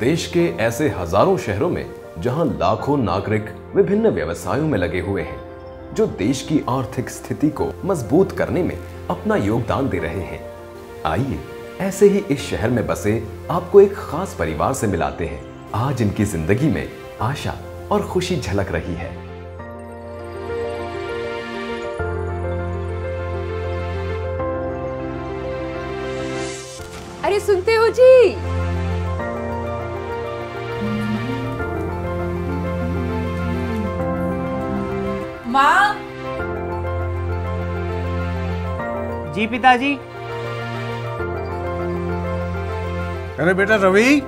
देश के ऐसे हजारों शहरों में जहां लाखों नागरिक विभिन्न व्यवसायों में लगे हुए हैं, जो देश की आर्थिक स्थिति को मजबूत करने में अपना योगदान दे रहे हैं। आइए ऐसे ही इस शहर में बसे आपको एक खास परिवार से मिलाते हैं। आज इनकी जिंदगी में आशा और खुशी झलक रही है। अरे सुनते हो जी? माँ। जी पिताजी। अरे बेटा रवि,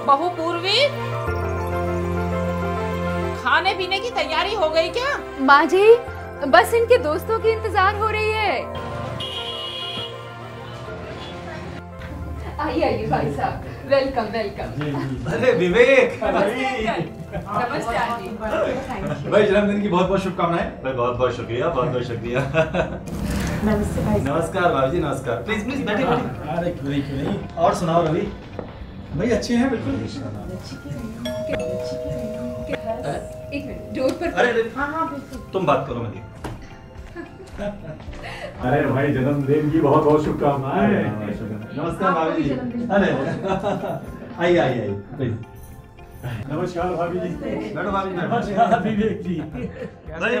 बहू पूर्वी, खाने पीने की तैयारी हो गई क्या? माँ जी, बस इनके दोस्तों की इंतजार हो रही है। आइए आइए भाई साहब, वेलकम वेलकम। अरे विवेक, नमस्ते आंटी। भाई जन्मदिन की बहुत बहुत शुभकामनाएं। भाई बहुत बहुत शुक्रिया, बहुत बहुत शुक्रिया। नमस्ते भाई। नमस्कार भाभी जी, नमस्कार। प्लीज प्लीज बैठिए बैठिए। अरे क्यों नहीं। और सुनाओ रवि? भाई अच्छे हैं बिल्कुल। एक मिनट, डोर पर। अरे हाँ बिल्कुल। तुम बात करो, मैं अरे भाई जन्मदिन की बहुत बहुत शुभकामनाएं। नमस्कार भाभी जी। अरे आइए आइए आइए प्लीज। नमस्कार भाभी जी। बैठो भाभी, नमस्कार विवेक जी। भाई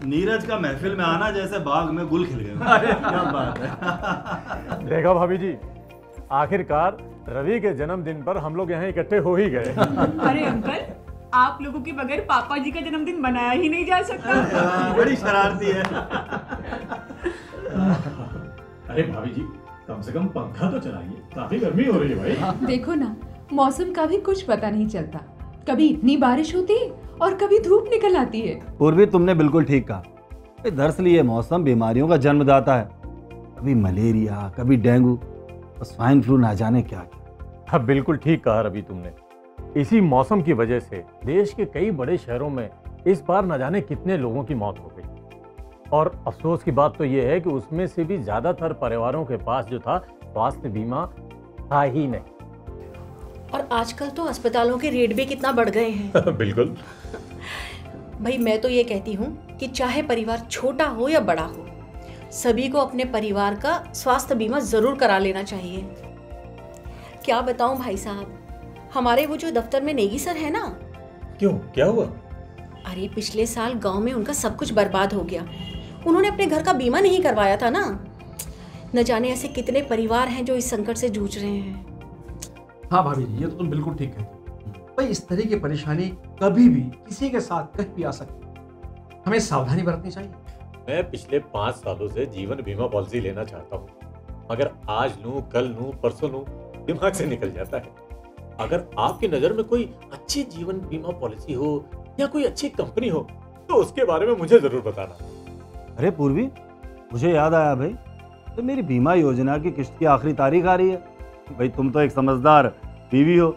नीरज का महफिल में आना जैसे बाग में गुल खिल गए। क्या बात है। देखा भाभी जी, आखिरकार रवि के जन्मदिन पर हम लोग यहाँ इकट्ठे हो ही गए। अरे अंकल, आप लोगों के बगैर पापा जी का जन्मदिन मनाया ही नहीं जा सकता। बड़ी शरारती है। अरे भाभी जी, कम से कम पंखा तो चलाइए, काफी गर्मी हो रही है भाई। देखो ना, मौसम का भी कुछ पता नहीं चलता, कभी इतनी बारिश होती है और कभी धूप निकल आती है। पूर्वी, तुमने बिल्कुल ठीक कहा। दरअसल ये मौसम बीमारियों का जन्मदाता है। कभी मलेरिया, कभी डेंगू और स्वाइन फ्लू, ना जाने क्या क्या। हाँ बिल्कुल ठीक कहा रवि तुमने। इसी मौसम की वजह से देश के कई बड़े शहरों में इस बार न जाने कितने लोगों की मौत हो गई। और अफसोस की बात तो यह है कि उसमें से भी ज्यादातर परिवारों के पास जो था स्वास्थ्य बीमा था ही नहीं। और आजकल तो अस्पतालों के रेट भी कितना बढ़ गए हैं। बिल्कुल भाई मैं तो ये कहती हूँ कि चाहे परिवार छोटा हो या बड़ा हो, सभी को अपने परिवार का स्वास्थ्य बीमा जरूर करा लेना चाहिए। क्या बताऊं भाई साहब, हमारे वो जो दफ्तर में नेगी सर है ना। क्यों, क्या हुआ? अरे पिछले साल गांव में उनका सब कुछ बर्बाद हो गया। उन्होंने अपने घर का बीमा नहीं करवाया था ना। न जाने ऐसे कितने परिवार हैं जो इस संकट से जूझ रहे हैं। हाँ भाभी जी, ये तो तुम बिल्कुल ठीक कहती हो। भाई इस तरह की परेशानी कभी भी किसी के साथ कहीं भी आ सकती है, हमें सावधानी बरतनी चाहिए। मैं पिछले 5 सालों से जीवन बीमा पॉलिसी लेना चाहता हूँ, मगर आज लूं, कल लूं, परसों लूं, दिमाग से निकल जाता है। अगर आपकी नजर में कोई अच्छी जीवन बीमा पॉलिसी हो या कोई अच्छी कंपनी हो तो उसके बारे में मुझे जरूर बताना। अरे पूर्वी, मुझे याद आया भाई, तो मेरी बीमा योजना की किस्त की आखिरी तारीख आ रही है। भाई तुम तो एक समझदार बीवी हो,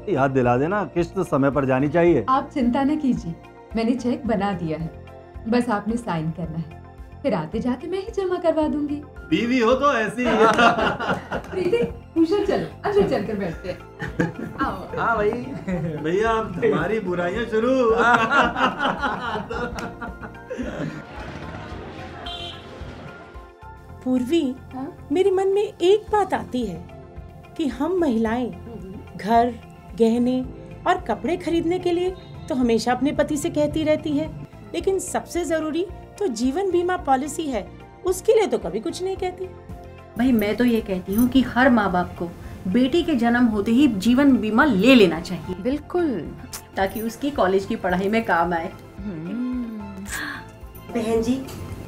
याद दिला देना, किस्त समय पर जानी चाहिए। आप चिंता न कीजिए, मैंने चेक बना दिया है, बस आपने साइन करना है, फिर आते जाते मैं ही जमा करवा दूंगी। बीवी हो तो ऐसी ही। प्रीति, उषा चलो, अंदर चलकर बैठते हैं। आओ। हाँ भाई, भैया अब तुम्हारी बुराइयां शुरू। पूर्वी, मेरे मन में एक बात आती है कि हम महिलाएं घर, गहने और कपड़े खरीदने के लिए तो हमेशा अपने पति से कहती रहती है, लेकिन सबसे जरूरी तो जीवन बीमा पॉलिसी है, उसके लिए तो कभी कुछ नहीं कहती। भाई मैं तो ये कहती हूँ कि हर माँ बाप को बेटी के जन्म होते ही जीवन बीमा ले लेना चाहिए। बिल्कुल, ताकि उसकी कॉलेज की पढ़ाई में काम आए। बहन जी,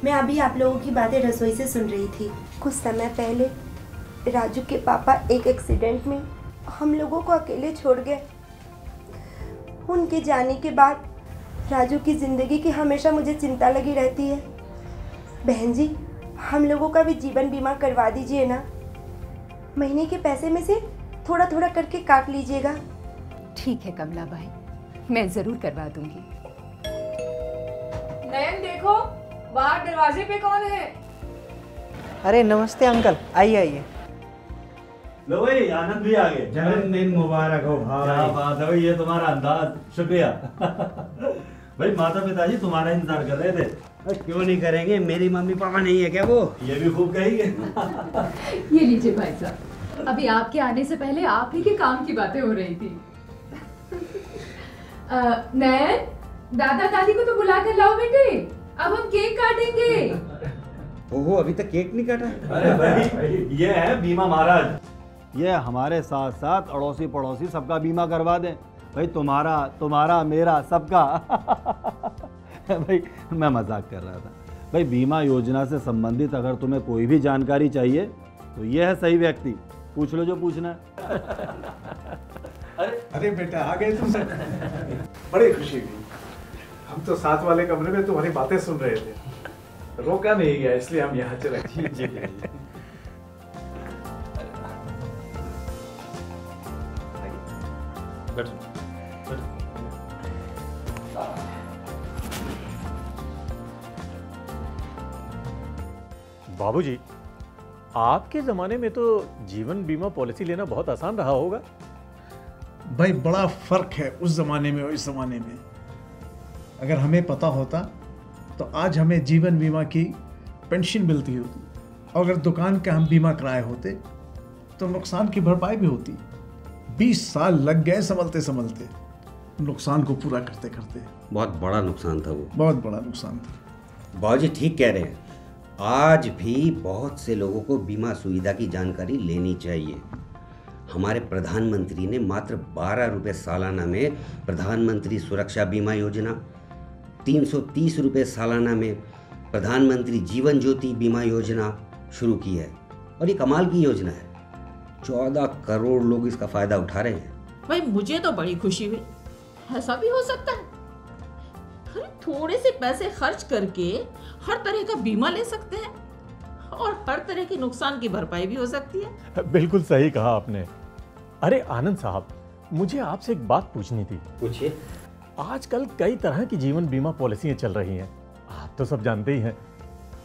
मैं अभी आप लोगों की बातें रसोई से सुन रही थी। कुछ समय पहले राजू के पापा एक एक्सीडेंट में हम लोगों को अकेले छोड़ गए। उनके जाने के बाद राजू की ज़िंदगी की हमेशा मुझे चिंता लगी रहती है। बहन जी, हम लोगों का भी जीवन बीमा करवा दीजिए ना। महीने के पैसे में से थोड़ा थोड़ा करके काट लीजिएगा। ठीक है कमला भाई, मैं जरूर करवा दूंगी। नयन देखो, बाहर दरवाजे पे कौन है? अरे नमस्ते अंकल, आइए आइए। लो भाई, आनंद भी आ गए। जन्मदिन मुबारक हो भाई। क्या बात है भाई, ये तुम्हारा अंदाज, शुक्रिया। भाई माता पिताजी तुम्हारा इंतजार कर रहे थे। क्यों नहीं करेंगे, मेरी मम्मी पापा नहीं है क्या वो? ये भी खूब कहेंगे। ये लीजिए भाई साहब, अभी आपके आने से पहले आप ही के काम की बातें हो रही थी। नैन, दादा दादी को तो बुला कर लाओ बेटे, अब हम केक काटेंगे। ओहो, अभी तक केक नहीं काटा? अरे भाई, ये है बीमा महाराज। ये हमारे साथ साथ अड़ोसी पड़ोसी सबका बीमा करवा दें। भाई तुम्हारा मेरा सबका। भाई मैं मजाक कर रहा था। भाई बीमा योजना से संबंधित अगर तुम्हें कोई भी जानकारी चाहिए तो ये है सही व्यक्ति, पूछ लो जो पूछना है। अरे बेटा, आ गए तुम। बड़ी खुशी हुई। हम तो साथ वाले कमरे में तुम्हारी बातें सुन रहे थे, रोका नहीं गया, इसलिए हम यहाँ चले। जी। बाबूजी, आपके जमाने में तो जीवन बीमा पॉलिसी लेना बहुत आसान रहा होगा। भाई बड़ा फर्क है उस जमाने में और इस जमाने में। अगर हमें पता होता तो आज हमें जीवन बीमा की पेंशन मिलती होती, और अगर दुकान का हम बीमा कराए होते तो नुकसान की भरपाई भी होती। 20 साल लग गए संभलते नुकसान को पूरा करते करते। बहुत बड़ा नुकसान था वो, बहुत बड़ा नुकसान था। बाबूजी ठीक कह रहे हैं। आज भी बहुत से लोगों को बीमा सुविधा की जानकारी लेनी चाहिए। हमारे प्रधानमंत्री ने मात्र 12 रुपये सालाना में प्रधानमंत्री सुरक्षा बीमा योजना, 330 रुपये सालाना में प्रधानमंत्री जीवन ज्योति बीमा योजना शुरू की है। और ये कमाल की योजना है, 14 करोड़ लोग इसका फायदा उठा रहे हैं। भाई मुझे तो बड़ी खुशी हुई। ऐसा भी हो सकता है? अरे थोड़े से पैसे खर्च करके हर तरह का बीमा ले सकते हैं और हर तरह के नुकसान की भरपाई भी हो सकती है। बिल्कुल सही कहा आपने। अरे आनंद साहब, मुझे आपसे एक बात पूछनी थी। पूछिए। आजकल कई तरह की जीवन बीमा पॉलिसियां चल रही हैं, आप तो सब जानते ही हैं।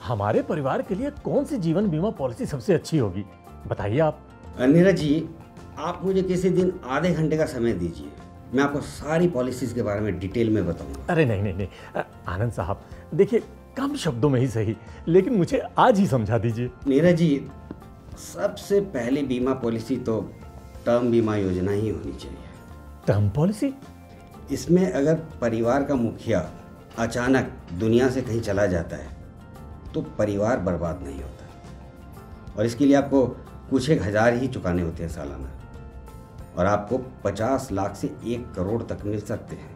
हमारे परिवार के लिए कौन सी जीवन बीमा पॉलिसी सबसे अच्छी होगी, बताइए आप। नीरज जी, आप मुझे किसी दिन आधे घंटे का समय दीजिए, मैं आपको सारी पॉलिसीज के बारे में डिटेल में बताऊंगा। अरे नहीं, आनंद साहब देखिए, कम शब्दों में ही सही, लेकिन मुझे आज ही समझा दीजिए। नीरज जी, सबसे पहली बीमा पॉलिसी तो टर्म बीमा योजना ही होनी चाहिए। Term policy? इसमें अगर परिवार का मुखिया अचानक दुनिया से कहीं चला जाता है तो परिवार बर्बाद नहीं होता, और इसके लिए आपको कुछ 1,000 ही चुकाने होते हैं सालाना, और आपको 50 लाख से 1 करोड़ तक मिल सकते हैं।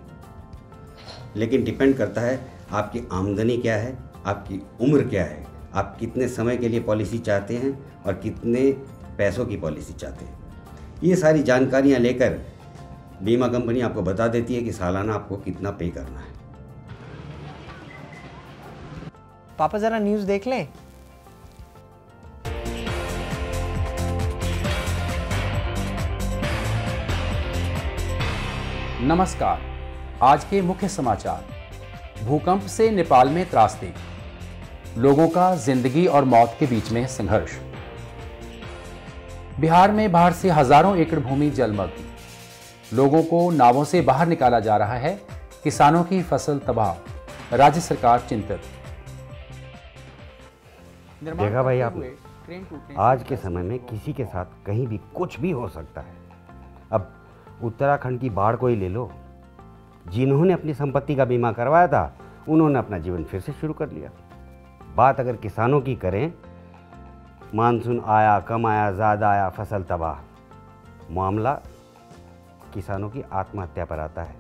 लेकिन डिपेंड करता है आपकी आमदनी क्या है, आपकी उम्र क्या है, आप कितने समय के लिए पॉलिसी चाहते हैं और कितने पैसों की पॉलिसी चाहते हैं। ये सारी जानकारियाँ लेकर बीमा कंपनी आपको बता देती है कि सालाना आपको कितना पे करना है। पापा जरा न्यूज़ देख लें। नमस्कार, आज के मुख्य समाचार। भूकंप से नेपाल में त्रासदी, लोगों का जिंदगी और मौत के बीच में संघर्ष। बिहार में बाढ़ से हजारों एकड़ भूमि जलमग्न, लोगों को नावों से बाहर निकाला जा रहा है, किसानों की फसल तबाह, राज्य सरकार चिंतित। देखा भाई आपने, आज के समय में किसी के साथ कहीं भी कुछ भी हो सकता है। अब उत्तराखंड की बाढ़ को ही ले लो, जिन्होंने अपनी संपत्ति का बीमा करवाया था उन्होंने अपना जीवन फिर से शुरू कर लिया। बात अगर किसानों की करें, मानसून आया, कम आया, ज़्यादा आया, फसल तबाह। मामला किसानों की आत्महत्या पर आता है।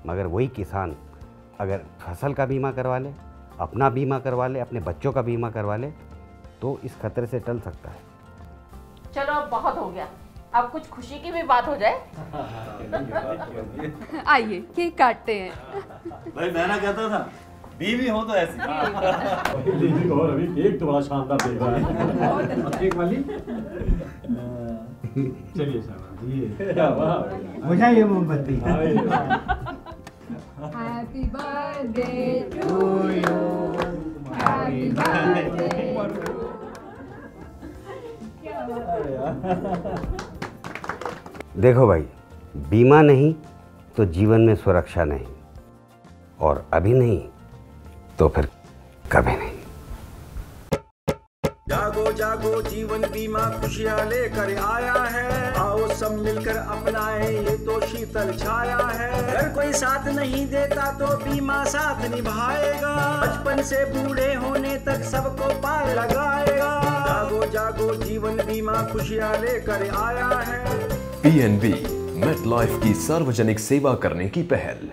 मगर वही किसान अगर फसल का बीमा करवा ले, अपना बीमा करवा ले, अपने बच्चों का बीमा करवा ले, तो इस खतरे से टल सकता है। चलो अब बहुत हो गया, अब कुछ खुशी की भी बात हो जाए। आइए केक काटते हैं। भाई मैं ना कहता था, बीवी हो तो ऐसी। और अभी केक तो बड़ा शानदार देख रहा है। केक वाली चलिए साहब, ये बुझाइए मोमबत्ती। Happy birthday to you, happy birthday. देखो भाई, बीमा नहीं तो जीवन में सुरक्षा नहीं, और अभी नहीं तो फिर कभी नहीं। जागो जागो जीवन बीमा खुशियाँ लेकर आया है, आओ सब मिलकर अपनाएं ये तो शीतल छाया है। अगर कोई साथ नहीं देता तो बीमा साथ निभाएगा, बचपन से बूढ़े होने तक सबको पार लगाएगा। जागो जागो जीवन बीमा खुशियाँ लेकर आया है। PNB, मेट लाइफ की सार्वजनिक सेवा करने की पहल।